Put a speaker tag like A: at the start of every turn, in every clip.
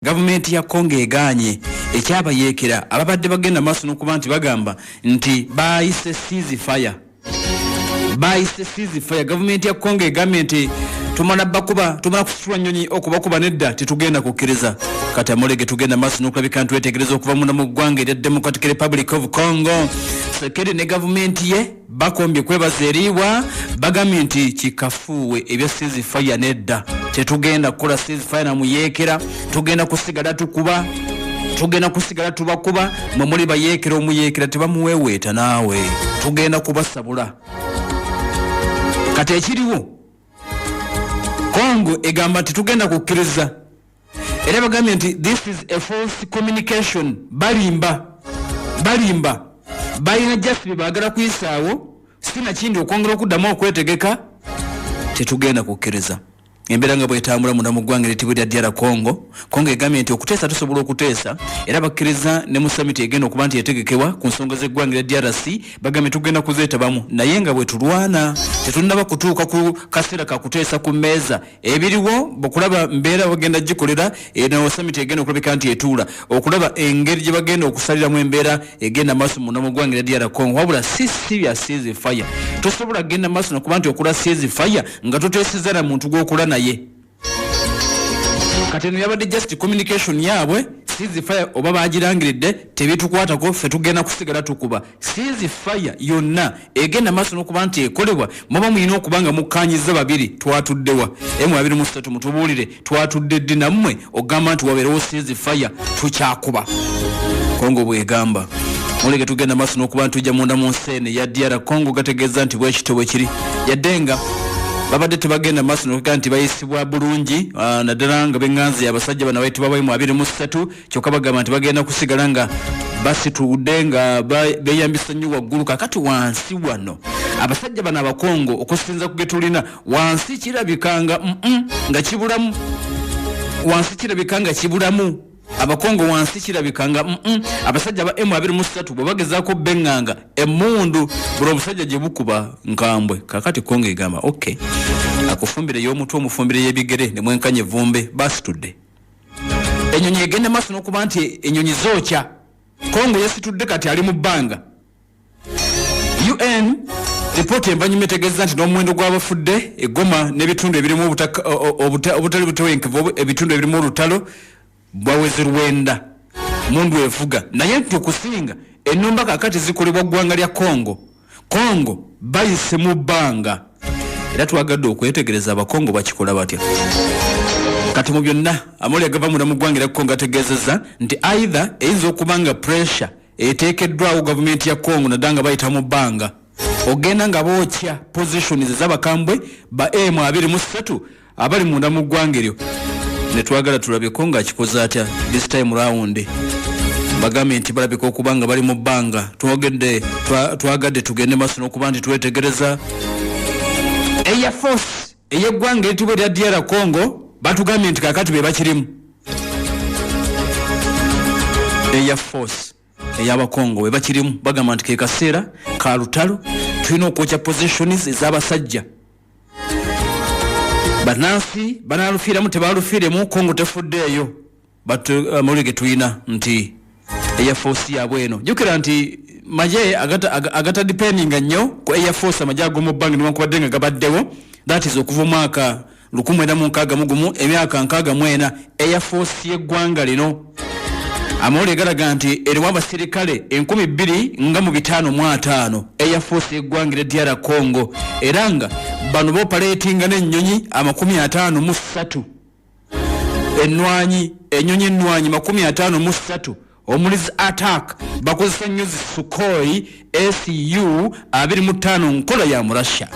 A: Government ya Congo eganye ekyaba yekera ababadde bagenda maaso n'okuba nti bagamba nti bayise ceasefire. Government ya Congo egambye nti tumala kusitula nnyonyi okubakuba nedda tetugenda kukkiriza. Kati amulege tugenda maaso n'okulabika nti wetegereza okuva munda mu ggwanga erya Democratic Republic of Congo. Sekeri ne government ye bakombye kwebaza eriibwa bagambye nti kikafuuwe ebya ceasefire nedda. Tetugenda kukola ceasefire na muyeekera, tugenda kusigala tukuba, tugenda kusigala tubakuba, mwe muli bayeekera omuyeekera tebamuweeweeta naawe, tugenda kubasabula. Kati ekiriwo Congo egamba nti tugenda kukkiriza era bagambye nti this is a false communication. Balimba balina just baagala kuyisaawo sina kindi okwongera okuddamu okwetegeka tetugenda kukkiriza. Embeera nga bwetambula munda mu ggwanga eritibwa lya DR Congo egambye nti okuteesa tusobola okuteesa era bakkiriza ne mu summit egenda okuba nti yategekebwa ku nsonga z'eggwanga lya DRC bagambye tugenda kuzeetabamu naye nga bwe tulwana tetunnaba kutuuka ku kaseera ka kuteesa ku mmeeza ebiriwo bokulaba mbeera bagenda gikolera eno summit egenda okulabika nti etuula okulaba engeri gye bagenda okusaliramu embeera egenda maaso munda mu ggwanga lya DR Congo wabula si bya ceasefire. Tosobola genda maaso nokuba nti okola ceasefire nga toteeseza na muntu gw'okola naye. Kati eno yabadde just communication yaabwe ceasefire oba bagirangiridde tebitukwatako ffe tugenda kusigala tukuba. Ceasefire yonna egenda maaso n'okuba nti ekolebwa muba mulina okuba nga mukkaanyiza babiri twatuddewa M23 mutubuulire twatudde ddi nammwe ogamba nti wabeerewo ceasefire tukyakuba. Congo bwegamba mulege tugenda maaso n'okuba nti tujja munda mu nseene ya DR Congo gategeeza nti bwekityo bwe kiri yaddenga babadde tebagenda maaso n'okuga nti bayisibwa bulungi naddala nga b'enganzi abasajja bano bayitibwa M23 kyokka bagamba nti bagenda kusigala nga basitudde nga beeyambisa nnyo waggulu. Kakati wansi wano abasajja bano abakongo okusinza ku getulina wansi kirabikanga nga kibulamu, wansi kirabikanga kibulamu abakongo wansi kirabikanga abasajja ba M23 bwe bagezaako benganga emundu buli omusajja gye bukuba nkambwe. Kakati Congo egamba okay akufumbire y'omutwe omufumbire y'ebigere ne mwenkanye vumbe basitudde. Ennyonyi egenda maaso n'okuba nti ennyonyi zookya. Congo yasitudde kati ali mu bbanga. UN ripooti envanyuma etegeeza nti n'omuwendo gw'abafudde eggoma n'ebitundu ebirimu obutali butebenkevu ebitundu ebirimu olutalo bwaweze 9 mundu evuga naye tukusinga ennumba kakati zikolebwa ggwanga lya Congo bayise mu bbanga era twagadde okwetegereza abakongo bakikola batya. Kati mu byonna amuli agava munda mu ggwanga lya Congo ategeezezza nti either eyinza okuba nga pressure eteekeddwawo gavumenti ya Congo naddanga bayita mu bbanga ogenda nga bookya positions z'abakambwe ba M23 abali munda mu ggwanga eryo netwagala tulabe Congo akikoze atya this time round. Bagambye nti balabika okuba nga bali mu bbanga twagadde tugende maaso n'okuba nti twetegereza Air Force ey'eggwanga eritibwa erya DR Congo batugambye nti kakati be bakirimu. Air Force ey'abakongo we bakirimu bagamba nti ke kaseera ka lutalo tulina okwokya positions ez'abasajja banansi banalufiiramu tebalufiiremu Congo tefuddeeyo amawulire tulina nti Air Force yaabwe eno jjukira nti maje agata depending nnyo ku Air Force amaje ag'omu bbanga newankubadde nga gabaddewo that is okuva omwaka 1961 emyaka 64 Air Force y'eggwanga lino amawulire galaga nti erimu abasirikale 2,555 Air Force y'eggwanga lya DR Congo era nga bano bopaleetinga n'ennyonyi 53 ennyonyi ennwanyi 53 omulizi attack bakozesa nnyo Sukhoi Su 25 nkola ya mu Russia.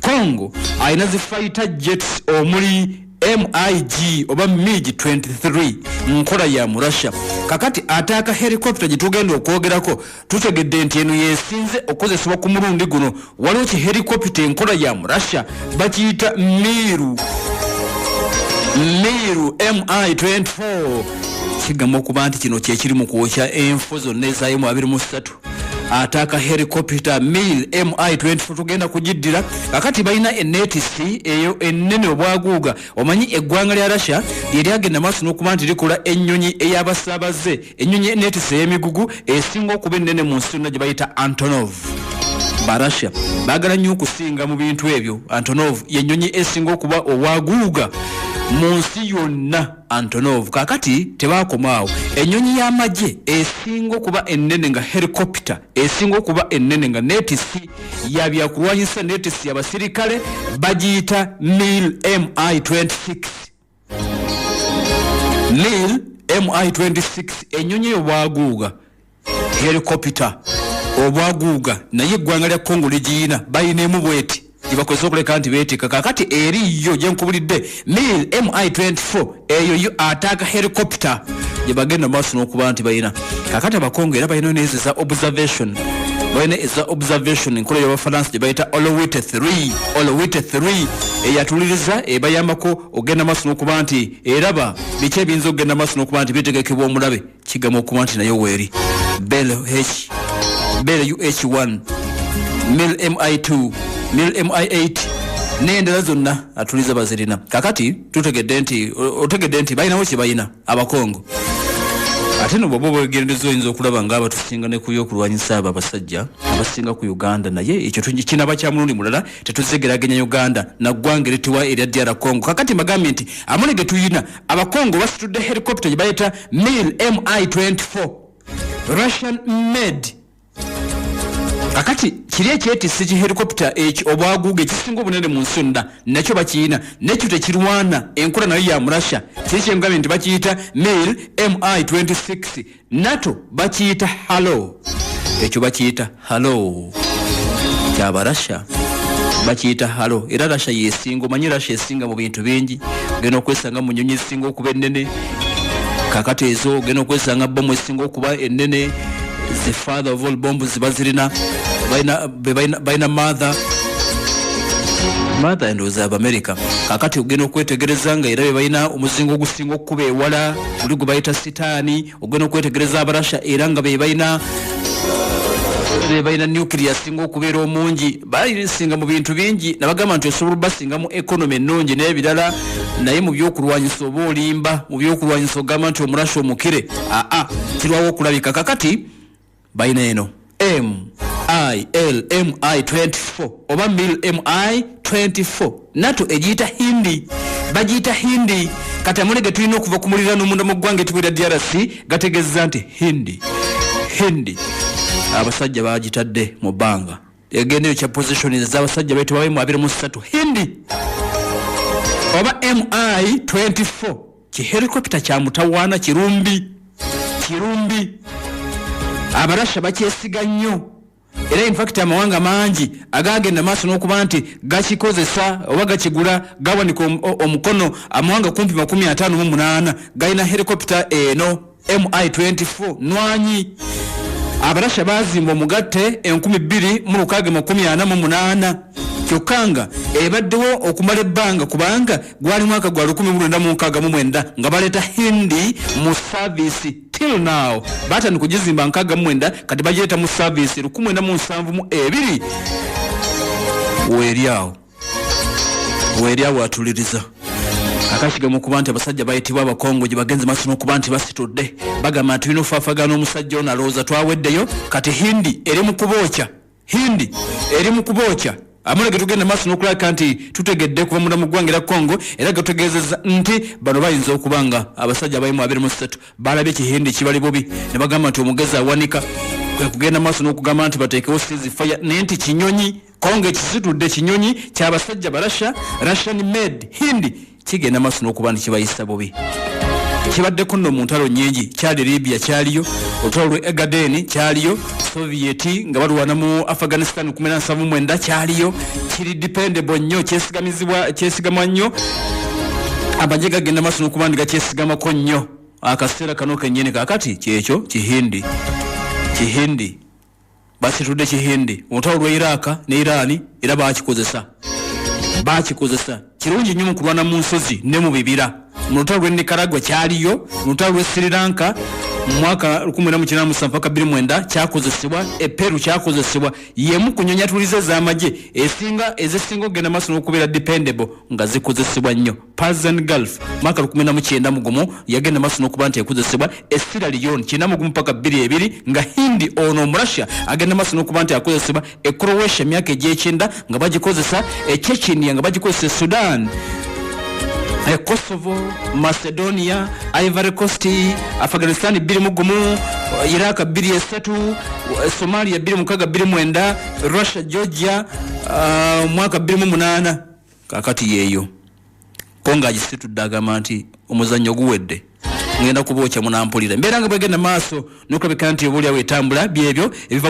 A: Congo ayina zi fighter jets omuli MiG oba MiG-23 nkola ya mu Russia. Kakati ataka helicopter gitugenda okwogerako tutegedde nti eno yesinze okozesebwa ku mulundi guno waliwo ki helicopter nkola ya mu Russia bakiyita Miru Mi-24 kigamba okuba nti kino kyekiri mu kwokya enfo zonna eza M23 ataka helicopter mil MI-24 tugenda kujiddira kakati balina enetisi eyo ennene obwaguuga omanyi eggwanga lya Russia lyagenda maaso n'okuba nti likola ennyonyi ey'abasaabaze ennyonyi enetisi ey'emigugu esinga okuba ennene mu nsi yonna gye bayita Antonov. Barasha baagala nnyo okusinga mu bintu ebyo. Antonov yennyonyi esinga okuba obwaguuga mu nsi yonna. Antonov kakati tebakomaawo ennyonyi y'amagye esinga okuba ennene nga helicopter esinga okuba ennene nga netisi ya byakulwanyisa netisi y'abasirikale bagiyita mil MI-26. mil MI-26 ennyonyi obwaguuga helicopter obwaguuga naye eggwanga lya Congo ligiyina bayinemu bweti ibakozesa okuleka nti beetika kakati eriyo gye nkubulidde mil MI-24 eyo yo ataka helicopter gye bagenda maaso n'okuba nti bayina kakati abakongo era bayina nezo za observation bayina eza observation enkola y'abafalansa gye bayita Olowite 3 eyatuliriza ebayambako ogenda maaso n'okuba nti eraba biki ebiyinza okugenda maaso n'okuba nti bitegekebwa omulabe kigamba okuba nti nayo weeri Bell UH1 mil MI2 mil MI8 n'endala zonna atuliza bazirina kakati tutegedde nti balinawo kye bayina abakongo ate no bwoba obwegendezo oyinza okulaba nga abatusinga ne kuyo okulwanyisa abo abasajja abasinga ku Uganda naye ekyo kinaba kya mulundi mulala tetuzegeraganya Uganda na ggwanga eritiwa erya DR Congo kakati magambye nti amone ge tuyina abakongo basitudde helicopter gye bayita mil MI-24 Russian made kakati kiri ekyetisi ki helicopter ekyo obwaguuga ekisinga obunene mu nsi yonna nakyo bakiyina nekyo tekirwana enkola nayo ya Russia kiri kyengambye nti bakiyita mil MI-26 NATO bakiyita halo ekyo bakiyita halo kyaba Russia bakiyita halo era Russia yesinga omanyi Russia esinga mu bintu bingi gena okwesanga mu nnyonyi esinga okuba ennene kakati ezo gena okwesanga bomu esinga okuba ennene the father of all bombs bazirina baina mother and was of America kakati ogenda okwetegereza nga era baina omuzingo ogusinga okuba ewala buli gwe bayita sitaani ogenda okwetegereza abarasha era nga baina nuclear singa okubeera omungi bayisinga mu bintu bingi nabagamba nti osobola basinga mu economy ennungi n'ebirala naye mu byokulwanyisa oba olimba mu byokulwanyisa ogamba nti omurasha omukire kirwawo okulabika kakati baina eno MI-24 oba mil MI-24 NATO egiyita hindi bagiyita hindi kati amulege tulina okuva ku mulira n'omunda mu ggwanga etubwera DRC gategeeza nti hindi abasajja bagitadde mu bbanga egendeyo kya position ez'abasajja beetebwa 23 hindi oba MI-24 kihelikopita kya mutawaana kirumbi abarasha bakyesiga nnyo era in fact amawanga mangi agagenda maaso n'okuba nti gakikozesa oba gakigula gawanika omukono amawanga kumpi 58 galina helicopter eno MI-24 nwanyi abarasha bazimba omugatte 2648 kyokanga ebaddewo okumala ebbanga kubanga gwali mwaka gwa 1969 nga baleeta hindi mu service till now batani kugizimba 69 kati bagireeta mu service 1972 weeryawo atuliriza akashigamu okuba nti abasajja bayitibwa abakongo gye bagenze maaso n'okuba nti basitudde bagamba nti tulina ofaafagana omusajja ono alowooza twaweddeyo kati hindi eri mu kubookya amulege tugenda maaso n'okulabika nti tutegedde kuva munda mu ggwanga era Congo era gatutegeezezza nti bano bayinza okuba nga abasajja abayimu 23 balabye ekihindi kibali bubi ne bagamba nti omugezi awanika kwe kugenda maaso n'okugamba nti bateekewo ceasefire naye nti kinyonyi Congo ekisitudde kinyonyi ky'abasajja barasha Russian made hindi kigenda maaso n'okuba nti kibayisa bubi kibaddeko nno mu ntalo nnyingi kyali Libya kyaliyo olutalo lwe Egadeni kyaliyo Soviet nga balwana mu Afghanistan 1979 kyaliyo kiri dependable nnyo kyesigamwa nnyo amagye gagenda maaso n'okuba nti gakyesigamako nnyo akaseera kano kennyini kakati kyekyo kihindi basitudde kihindi olutalo lwe Iraq ne Iran era bakikozesa kirungi nnyo mu kulwana mu nsozi ne mu bibira mu lutalo lw'e Nicaragua kyaliyo, mu lutalo lw'e Sri Lanka mu mwaka 1997 mpaka 2009 kyakozesebwa, Peru kyakozesebwa. Yemu ku nnyonnyatulize z'amagye ezisinga ogenda maaso n'okubeera dependable nga zikozesebwa nnyo. Persian Gulf mwaka 1991 yagenda maaso n'okuba nti ekozesebwa. Sierra Leone 91 mpaka 22 nga Hindi ono mu Russia agenda maaso n'okuba nti akozesebwa. Croatia myaka egy'ekyenda nga bagikozesa. Chechnya nga bagikozesa. Sudan, Kosovo, Macedonia, Ivory Coast, Afghanistan 21, Iraq 23, Somalia 29, Russia, Georgia mwaka 28. Kakati yeyo konga agisitudde agamba nti omuzannyo guwedde ngenda kubookya munampulira mbeera nga bwegenda maaso n'okulabika nti obuulyawo etambula byebyo ebiva